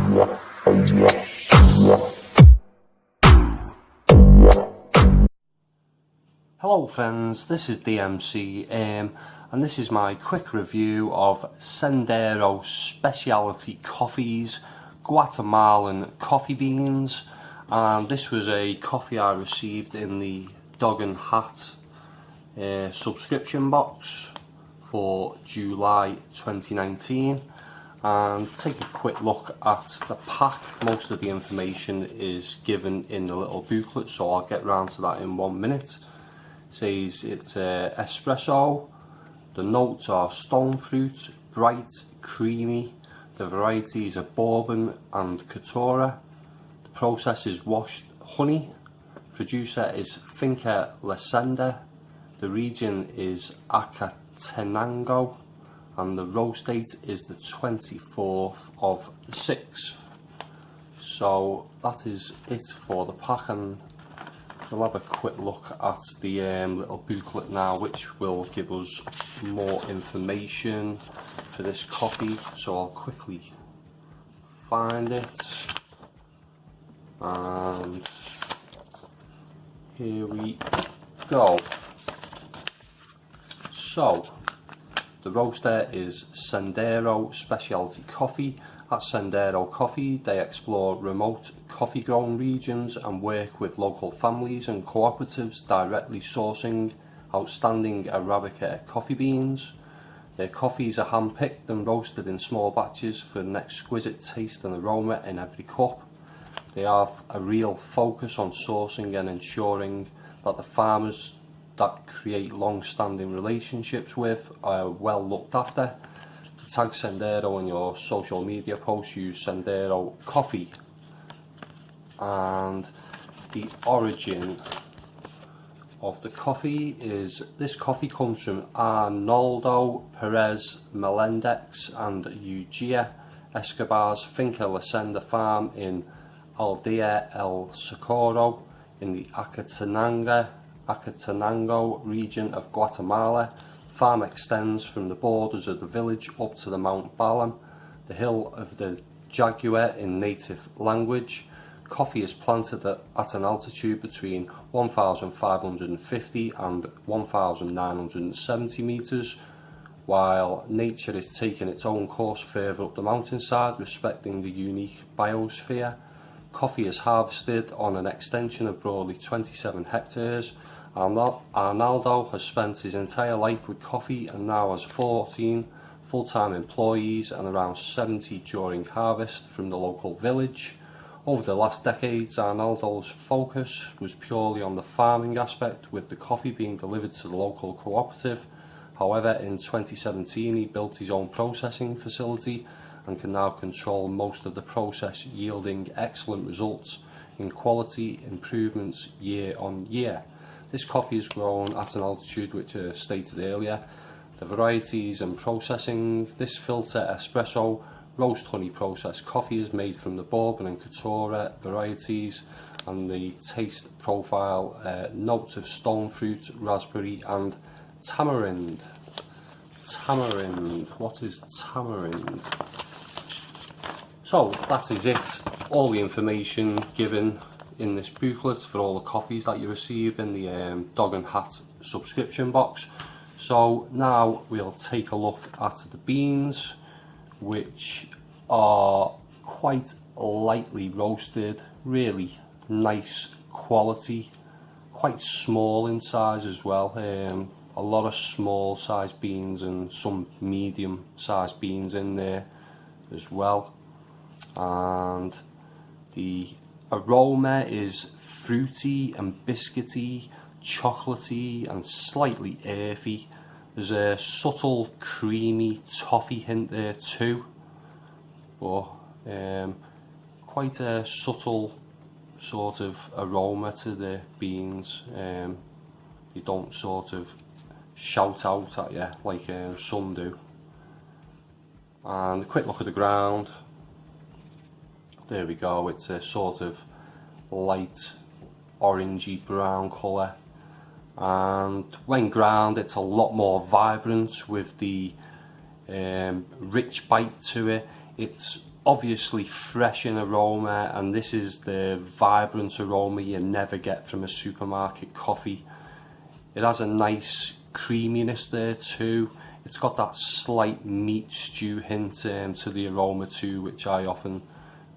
Hello friends, this is DMC and this is my quick review of Sendero Speciality Coffee's Guatemalan coffee beans. And this was a coffee I received in the Dog and Hat subscription box for July 2019. And take a quick look at the pack. Most of the information is given in the little booklet, so I'll get round to that in 1 minute. Says it's espresso. The notes are stone fruit, bright, creamy. The varieties are bourbon and caturra. The process is washed honey. Producer is Finca Lecenda. The region is Acatenango, and the roast date is the 24th of the 6th. So that is it for the pack, and we'll have a quick look at the little booklet now, which will give us more information for this coffee. So I'll quickly find it, and here we go. So the roaster is Sendero Speciality Coffee. At Sendero Coffee, they explore remote coffee grown regions and work with local families and cooperatives directly sourcing outstanding Arabica coffee beans. Their coffees are hand-picked and roasted in small batches for an exquisite taste and aroma in every cup. They have a real focus on sourcing and ensuring that the farmers that create long-standing relationships with are well looked after. To tag Sendero in your social media posts, use Sendero Coffee. And the origin of the coffee is, this coffee comes from Arnoldo Perez Melendez and Eugenia Escobar's Finca Lecenda farm in Aldea El Socorro in the Acatenango region of Guatemala. The farm extends from the borders of the village up to the Mount Balam, the hill of the jaguar in native language. Coffee is planted at an altitude between 1,550 and 1,970 meters, while nature is taking its own course further up the mountainside, respecting the unique biosphere. Coffee is harvested on an extension of broadly 27 hectares. Arnaldo has spent his entire life with coffee and now has 14 full-time employees and around 70 during harvest from the local village. Over the last decades, Arnaldo's focus was purely on the farming aspect, with the coffee being delivered to the local cooperative. However, in 2017 he built his own processing facility and can now control most of the process, yielding excellent results in quality improvements year on year. This coffee is grown at an altitude which I stated earlier. The varieties and processing: this filter espresso roast honey processed coffee is made from the bourbon and caturra varieties, and the taste profile notes of stone fruit, raspberry and tamarind. What is tamarind? So that is it, all the information given in this booklet for all the coffees that you receive in the Dog and Hat subscription box. So now we'll take a look at the beans, which are quite lightly roasted, really nice quality, quite small in size as well. A lot of small sized beans and some medium sized beans in there as well. And the aroma is fruity and biscuity, chocolatey and slightly earthy. There's a subtle creamy toffee hint there too, but quite a subtle sort of aroma to the beans. You don't sort of shout out at you like some do. And a quick look at the ground. There we go, it's a sort of light orangey brown colour, and when ground it's a lot more vibrant with the rich bite to it. It's obviously fresh in aroma, and this is the vibrant aroma you never get from a supermarket coffee. It has a nice creaminess there too. It's got that slight meat stew hint to the aroma too, which I often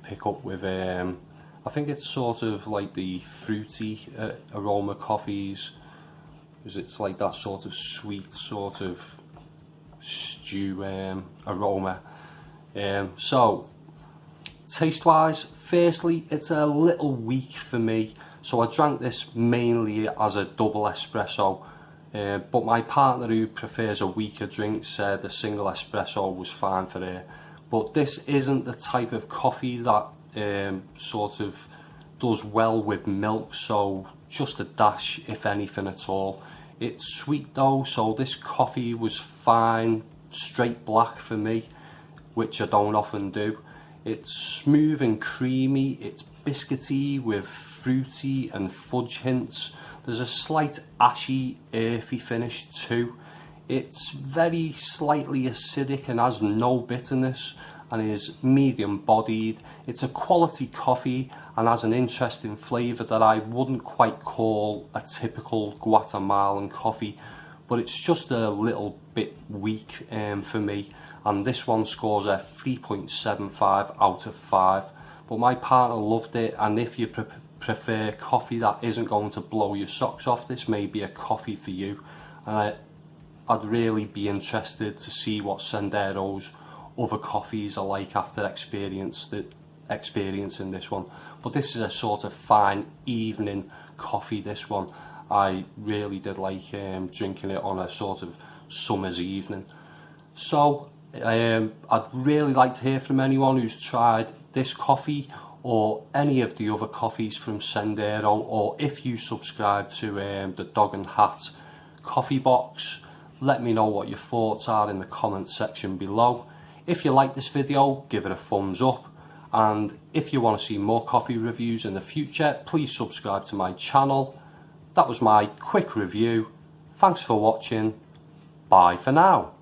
pick up with I think it's sort of like the fruity aroma coffees, because it's like that sort of sweet sort of stew aroma. So taste wise, firstly, it's a little weak for me, so I drank this mainly as a double espresso, but my partner, who prefers a weaker drink, said a single espresso was fine for her. But this isn't the type of coffee that sort of does well with milk, so just a dash if anything at all. It's sweet though, so this coffee was fine, straight black for me, which I don't often do. It's smooth and creamy, it's biscuity with fruity and fudge hints. There's a slight ashy, earthy finish too. It's very slightly acidic and has no bitterness, and is medium bodied. It's a quality coffee and has an interesting flavour that I wouldn't quite call a typical Guatemalan coffee, but it's just a little bit weak for me, and this one scores a 3.75 out of 5. But my partner loved it, and if you prefer coffee that isn't going to blow your socks off, this may be a coffee for you. And I'd really be interested to see what Sendero's other coffees are like after experiencing this one. But this is a sort of fine evening coffee, this one. I really did like drinking it on a sort of summer's evening. So I'd really like to hear from anyone who's tried this coffee or any of the other coffees from Sendero, or if you subscribe to the Dog and Hat coffee box. Let me know what your thoughts are in the comment section below. If you like this video, give it a thumbs up, and if you want to see more coffee reviews in the future, please subscribe to my channel. That was my quick review. Thanks for watching. Bye for now.